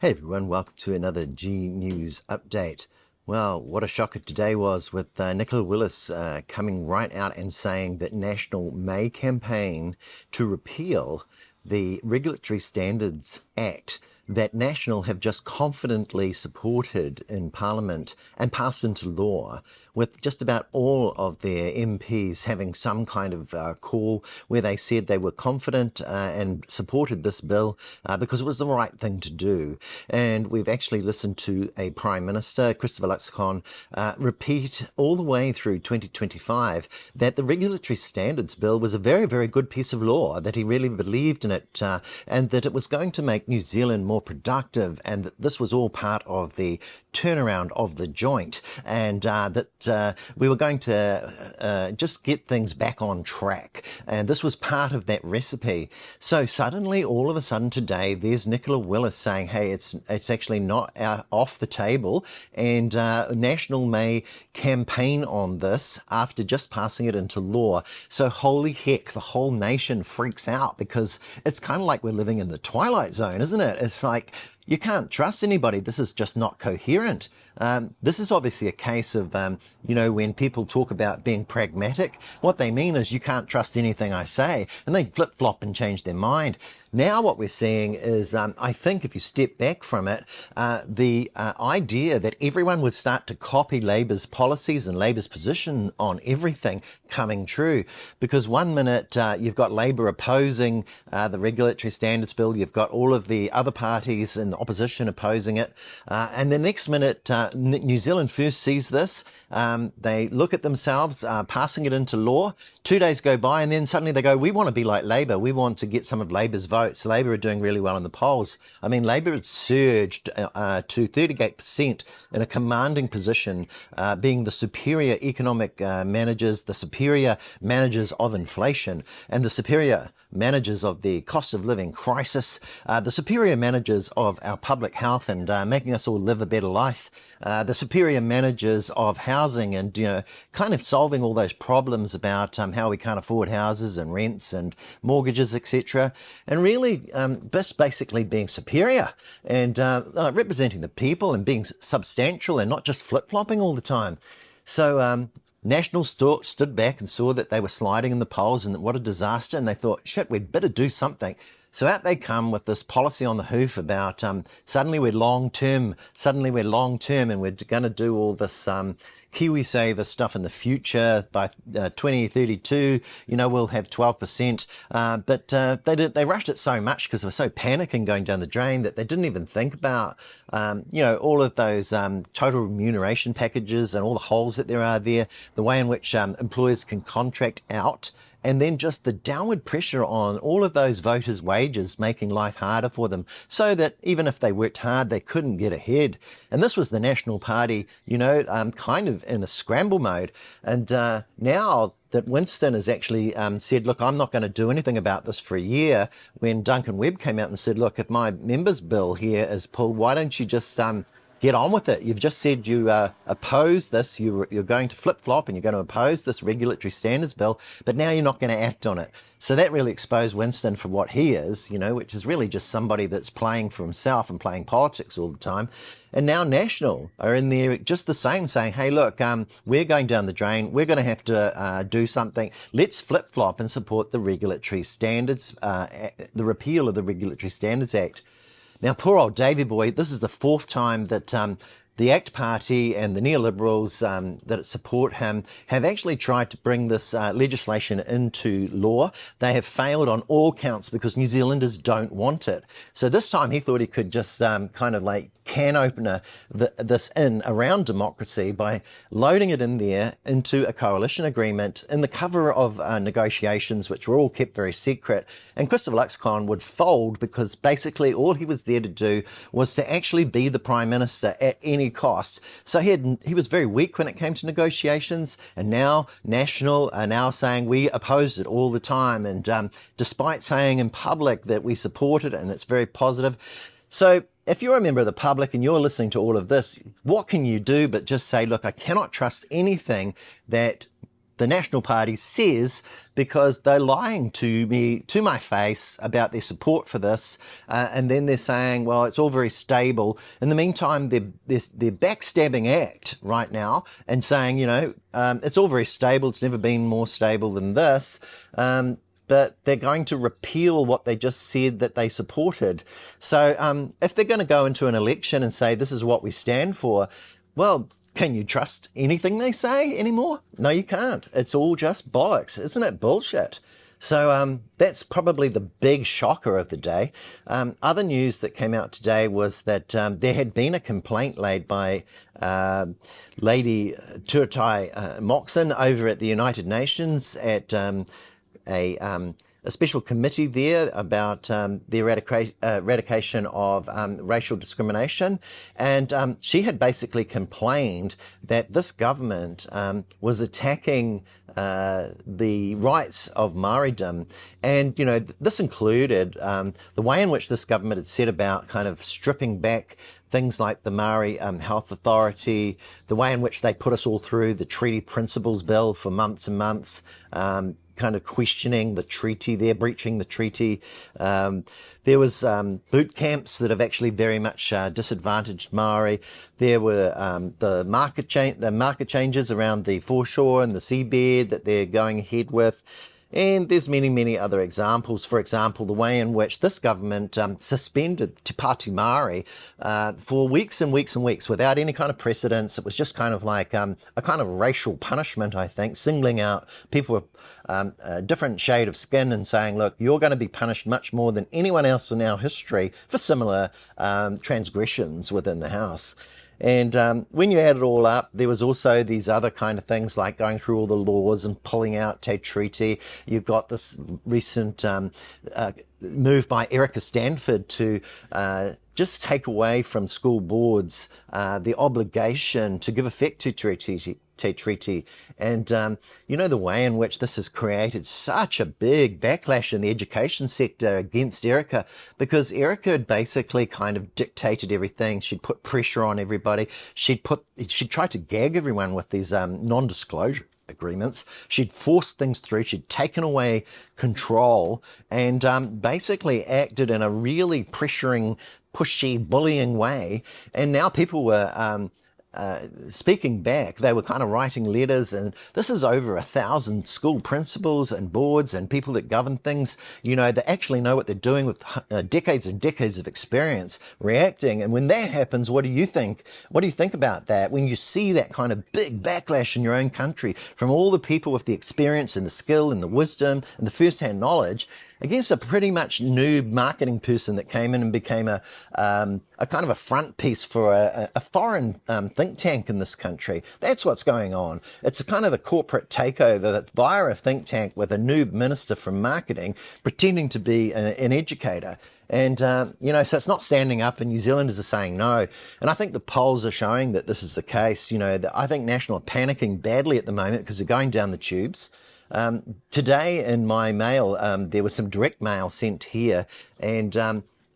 Hey everyone, welcome to another G News update. Well, what a shocker today was with Nicola Willis coming right out and saying that National may campaign to repeal the Regulatory Standards Act that National have just confidently supported in Parliament and passed into law, with just about all of their MPs having some kind of call where they said they were confident and supported this bill because it was the right thing to do. And we've actually listened to a Prime Minister, Christopher Luxon, repeat all the way through 2025 that the Regulatory Standards Bill was a very, very good piece of law, that he really believed in it, and that it was going to make New Zealand more productive, and that this was all part of the turnaround of the joint, and that we were going to just get things back on track. And this was part of that recipe. So suddenly, all of a sudden today, there's Nicola Willis saying, hey, it's actually not off the table, and National may campaign on this after just passing it into law. So holy heck, the whole nation freaks out, because it's kind of like we're living in the Twilight Zone, isn't it? It's like, you can't trust anybody. This is just not coherent. This is obviously a case of, when people talk about being pragmatic, what they mean is you can't trust anything I say, and they flip-flop and change their mind. Now what we're seeing is, I think if you step back from it, the idea that everyone would start to copy Labor's policies and Labor's position on everything coming true. Because one minute you've got Labor opposing the Regulatory Standards Bill, you've got all of the other parties in the opposition opposing it, and the next minute New Zealand First sees this, they look at themselves passing it into law. 2 days go by, and then suddenly they go, we want to be like Labor, we want to get some of Labor's votes. Labor are doing really well in the polls. I mean, Labor had surged to 38% in a commanding position, being the superior economic managers, the superior managers of inflation, and the superior managers of the cost of living crisis, the superior managers of our public health and making us all live a better life, the superior managers of housing and, kind of solving all those problems about how we can't afford houses and rents and mortgages, etc. And really just basically being superior and representing the people and being substantial and not just flip-flopping all the time. So National stood back and saw that they were sliding in the polls and what a disaster, and they thought, shit, we'd better do something. So out they come with this policy on the hoof about suddenly we're long-term, and we're going to do all this KiwiSaver stuff in the future. By 2032, we'll have 12%. But they rushed it so much because they were so panicking going down the drain that they didn't even think about, all of those total remuneration packages and all the holes that there are there, the way in which employers can contract out, and then just the downward pressure on all of those voters' wages, making life harder for them, so that even if they worked hard, they couldn't get ahead. And this was the National Party, kind of in a scramble mode. And now that Winston has actually said, look, I'm not going to do anything about this for a year, when Duncan Webb came out and said, look, if my members' bill here is pulled, why don't you just get on with it? You've just said you oppose this, you're going to flip-flop and you're going to oppose this Regulatory Standards Bill, but now you're not going to act on it. So that really exposed Winston for what he is, which is really just somebody that's playing for himself and playing politics all the time. And now National are in there just the same, saying, hey, look, we're going down the drain. We're going to have to do something. Let's flip-flop and support the Regulatory Standards, the repeal of the Regulatory Standards Act. Now, poor old Davey boy, this is the fourth time that the ACT Party and the neoliberals that support him have actually tried to bring this legislation into law. They have failed on all counts because New Zealanders don't want it. So this time he thought he could just kind of like can opener this in around democracy by loading it in there into a coalition agreement in the cover of negotiations, which were all kept very secret. And Christopher Luxon would fold because basically all he was there to do was to actually be the Prime Minister at any cost. So he was very weak when it came to negotiations, and now National are now saying we opposed it all the time, and despite saying in public that we support it and it's very positive. So if you're a member of the public and you're listening to all of this, what can you do but just say, look, I cannot trust anything that the National Party says, because they're lying to me, to my face, about their support for this, and then they're saying, well, it's all very stable. In the meantime, they're backstabbing ACT right now and saying, it's all very stable. It's never been more stable than this. But they're going to repeal what they just said that they supported. So if they're going to go into an election and say, this is what we stand for, well, can you trust anything they say anymore? No, you can't. It's all just bollocks. Isn't it bullshit? So that's probably the big shocker of the day. Other news that came out today was that there had been a complaint laid by Lady Tuatai Moxon over at the United Nations at a special committee there about the eradication of racial discrimination. And she had basically complained that this government was attacking the rights of Māoridom. And, this included the way in which this government had set about kind of stripping back things like the Maori Health Authority, the way in which they put us all through the Treaty Principles Bill for months and months, kind of questioning the treaty, they're breaching the treaty. There was boot camps that have actually very much disadvantaged Maori. There were the market changes around the foreshore and the seabed that they're going ahead with. And there's many, many other examples. For example, the way in which this government suspended Te Pāti Māori for weeks and weeks and weeks without any kind of precedence. It was just kind of like a kind of racial punishment, I think, singling out people with a different shade of skin and saying, look, you're going to be punished much more than anyone else in our history for similar transgressions within the House. And when you add it all up, there was also these other kind of things like going through all the laws and pulling out Te Treaty. You've got this recent move by Erica Stanford to just take away from school boards the obligation to give effect to Te Treaty. And, the way in which this has created such a big backlash in the education sector against Erica, because Erica had basically kind of dictated everything. She'd put pressure on everybody. She'd tried to gag everyone with these non-disclosure agreements. She'd forced things through. She'd taken away control and basically acted in a really pressuring, pushy, bullying way. And now people were speaking back. They were kind of writing letters, and this is over 1,000 school principals and boards and people that govern things, that actually know what they're doing with decades and decades of experience reacting. And when that happens, what do you think? What do you think about that? When you see that kind of big backlash in your own country from all the people with the experience and the skill and the wisdom and the first-hand knowledge against a pretty much noob marketing person that came in and became a kind of a front piece for a foreign think tank in this country. That's what's going on. It's a kind of a corporate takeover that's via a think tank with a noob minister from marketing pretending to be an educator. And, so it's not standing up, and New Zealanders are saying no. And I think the polls are showing that this is the case. I think National are panicking badly at the moment because they're going down the tubes. Today in my mail, there was some direct mail sent here, and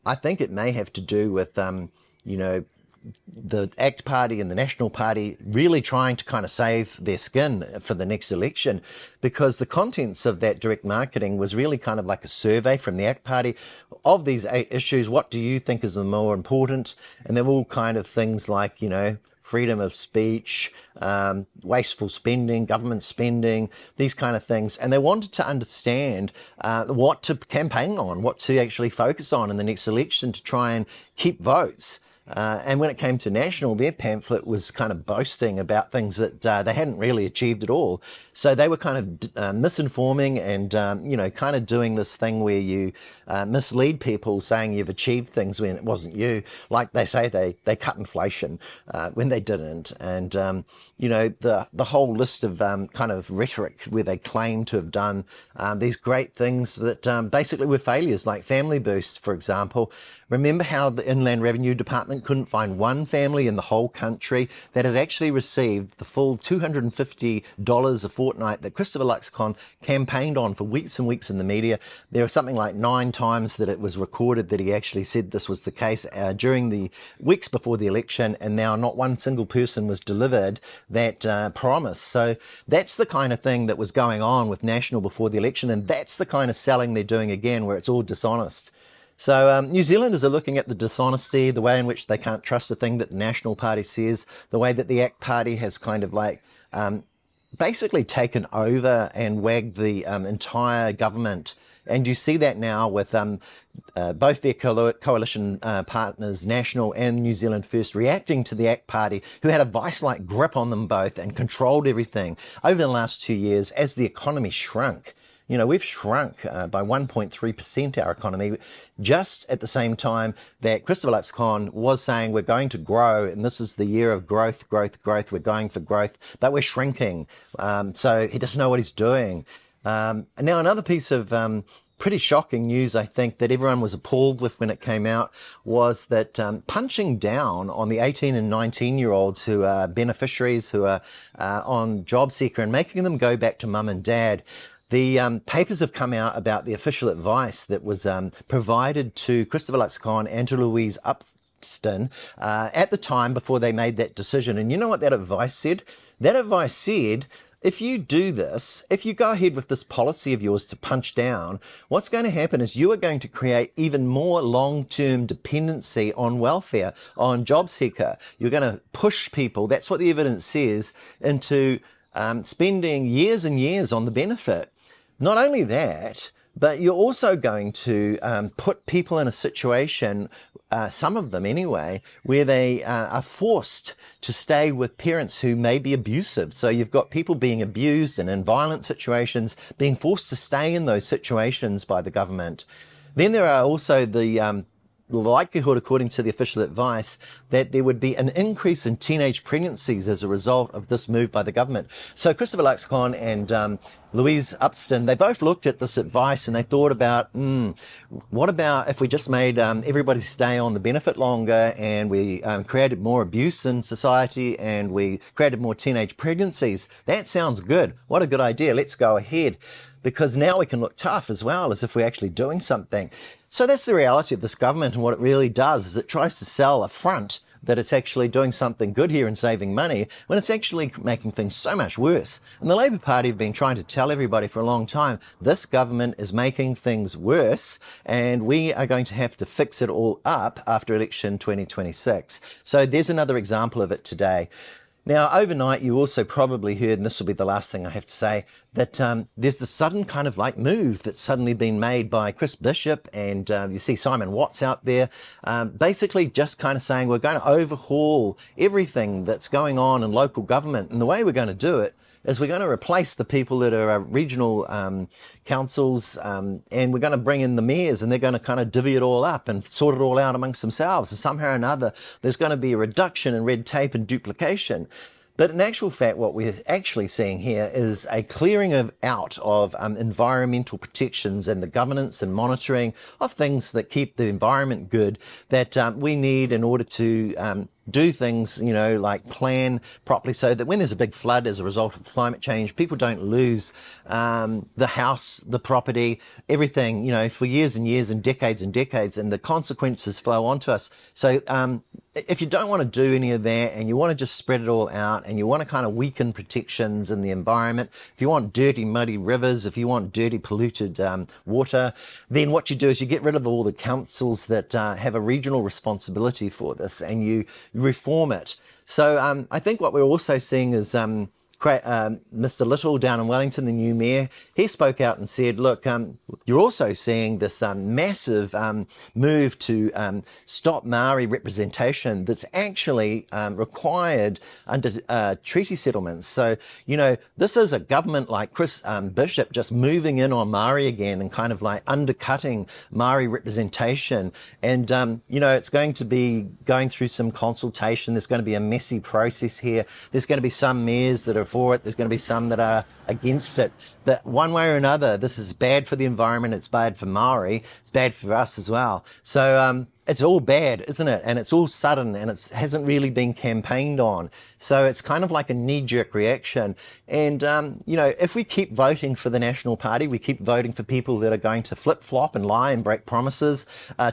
I think it may have to do with, the ACT Party and the National Party really trying to kind of save their skin for the next election, because the contents of that direct marketing was really kind of like a survey from the ACT Party of these 8 issues. What do you think is the more important? And they're all kind of things like, freedom of speech, wasteful spending, government spending, these kind of things. And they wanted to understand what to campaign on, what to actually focus on in the next election to try and keep votes. And when it came to National, their pamphlet was kind of boasting about things that they hadn't really achieved at all. So they were kind of misinforming and, kind of doing this thing where you mislead people saying you've achieved things when it wasn't you. Like they say they cut inflation when they didn't. And, the whole list of kind of rhetoric where they claim to have done these great things that basically were failures, like Family Boost, for example. Remember how the Inland Revenue Department department couldn't find one family in the whole country that had actually received the full $250 a fortnight that Christopher Luxon campaigned on for weeks and weeks in the media. There was something like 9 times that it was recorded that he actually said this was the case during the weeks before the election, and now not one single person was delivered that promise. So that's the kind of thing that was going on with National before the election, and that's the kind of selling they're doing again, where it's all dishonest. So New Zealanders are looking at the dishonesty, the way in which they can't trust the thing that the National Party says, the way that the ACT Party has kind of like basically taken over and wagged the entire government. And you see that now with both their coalition partners, National and New Zealand First, reacting to the ACT Party, who had a vice-like grip on them both and controlled everything over the last 2 years as the economy shrunk. You know, we've shrunk by 1.3% our economy, just at the same time that Christopher Luxon was saying we're going to grow, and this is the year of growth, growth, growth. We're going for growth, but we're shrinking. So he doesn't know what he's doing. And now another piece of pretty shocking news, I think, that everyone was appalled with when it came out, was that punching down on the 18 and 19-year-olds who are beneficiaries, who are on JobSeeker, and making them go back to mum and dad. The papers have come out about the official advice that was provided to Christopher Luxon and to Louise Upston at the time before they made that decision. And you know what that advice said? That advice said, if you do this, if you go ahead with this policy of yours to punch down, what's going to happen is you are going to create even more long-term dependency on welfare, on JobSeeker. You're going to push people, that's what the evidence says, into spending years and years on the benefit. Not only that, but you're also going to put people in a situation, some of them anyway, where they are forced to stay with parents who may be abusive. So you've got people being abused and in violent situations, being forced to stay in those situations by the government. Then there are also the likelihood, according to the official advice, that there would be an increase in teenage pregnancies as a result of this move by the government. So Christopher Luxon and Louise Upston, they both looked at this advice and they thought about, what about if we just made everybody stay on the benefit longer, and we created more abuse in society, and we created more teenage pregnancies? That sounds good. What a good idea. Let's go ahead, because now we can look tough as well, as if we're actually doing something. So that's the reality of this government, and what it really does is it tries to sell a front that it's actually doing something good here and saving money, when it's actually making things so much worse. And the Labour Party have been trying to tell everybody for a long time, this government is making things worse, and we are going to have to fix it all up after election 2026. So there's another example of it today. Now, overnight, you also probably heard, and this will be the last thing I have to say, that there's this sudden kind of like move that's suddenly been made by Chris Bishop, and you see Simon Watts out there, basically just kind of saying we're going to overhaul everything that's going on in local government. And the way we're going to do it is we're going to replace the people that are regional councils, and we're going to bring in the mayors, and they're going to kind of divvy it all up and sort it all out amongst themselves. And somehow or another, there's going to be a reduction in red tape and duplication. But in actual fact, what we're actually seeing here is a clearing out of environmental protections and the governance and monitoring of things that keep the environment good, that we need in order to do things, you know, like plan properly, so that when there's a big flood as a result of climate change, people don't lose the house, the property, everything, you know, for years and years and decades, and the consequences flow onto us. So if you don't want to do any of that, and you want to just spread it all out, and you want to kind of weaken protections in the environment, if you want dirty, muddy rivers, if you want dirty, polluted water, then what you do is you get rid of all the councils that have a regional responsibility for this, and you reform it. So I think what we're also seeing is Mr. Little down in Wellington, the new mayor, he spoke out and said, look, you're also seeing this massive move to stop Maori representation that's actually required under treaty settlements. So, you know, this is a government like Chris Bishop just moving in on Maori again and kind of like undercutting Maori representation. And, you know, it's going to be going through some consultation. There's going to be a messy process here. There's going to be some mayors that are for it. There's going to be some that are against it. But one way or another, this is bad for the environment. It's bad for Maori. It's bad for us as well. So it's all bad, isn't it? And it's all sudden and it hasn't really been campaigned on. So it's kind of like a knee-jerk reaction. And, if we keep voting for the National Party, we keep voting for people that are going to flip-flop and lie and break promises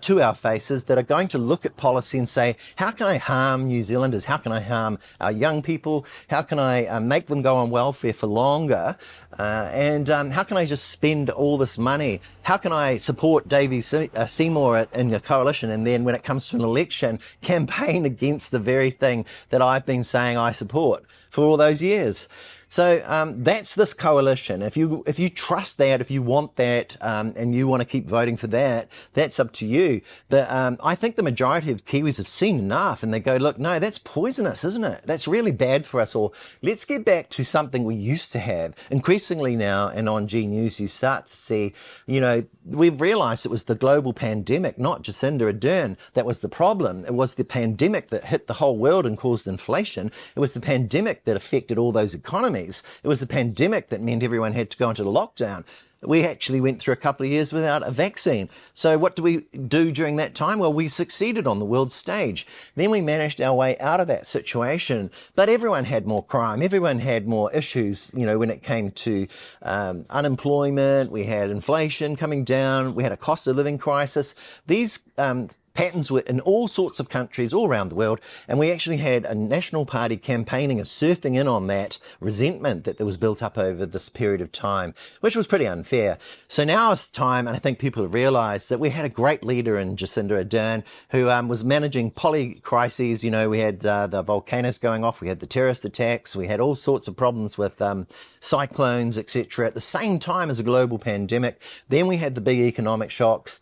to our faces, that are going to look at policy and say, how can I harm New Zealanders? How can I harm our young people? How can I make them go on welfare for longer? And how can I just spend all this money? How can I support Davey Seymour in the coalition, and then when it comes to an election, campaign against the very thing that I've been saying I support for all those years? So that's this coalition. If you trust that, if you want that, and you want to keep voting for that, that's up to you. But I think the majority of Kiwis have seen enough, and they go, look, no, that's poisonous, isn't it? That's really bad for us all. Let's get back to something we used to have. Increasingly now, and on G News, you start to see, we've realised it was the global pandemic, not Jacinda Ardern, that was the problem. It was the pandemic that hit the whole world and caused inflation. It was the pandemic that affected all those economies. It was the pandemic that meant everyone had to go into the lockdown. We actually went through a couple of years without a vaccine. So what do we do during that time? Well, we succeeded on the world stage. Then we managed our way out of that situation. But everyone had more crime. Everyone had more issues, when it came to unemployment. We had inflation coming down. We had a cost of living crisis. These patterns were in all sorts of countries all around the world, and we actually had a National Party campaigning and surfing in on that resentment that was built up over this period of time, which was pretty unfair. So now it's time, and I think people have realised that we had a great leader in Jacinda Ardern who was managing poly-crises. We had the volcanoes going off, we had the terrorist attacks, we had all sorts of problems with cyclones, etc. at the same time as a global pandemic. Then we had the big economic shocks.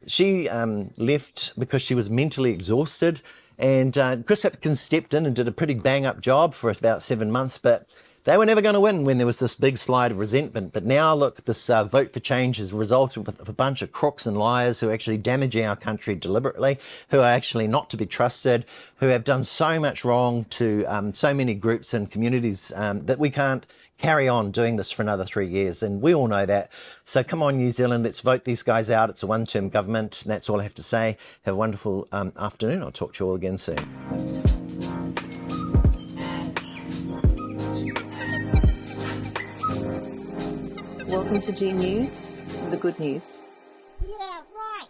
She left because she was mentally exhausted, and Chris Hipkins stepped in and did a pretty bang-up job for about 7 months, but they were never going to win when there was this big slide of resentment. But now, look, this vote for change has resulted with a bunch of crooks and liars who are actually damaging our country deliberately, who are actually not to be trusted, who have done so much wrong to so many groups and communities that we can't carry on doing this for another 3 years. And we all know that. So come on, New Zealand, let's vote these guys out. It's a one-term government. And that's all I have to say. Have a wonderful afternoon. I'll talk to you all again soon. Welcome to G News, the good news. Yeah, right.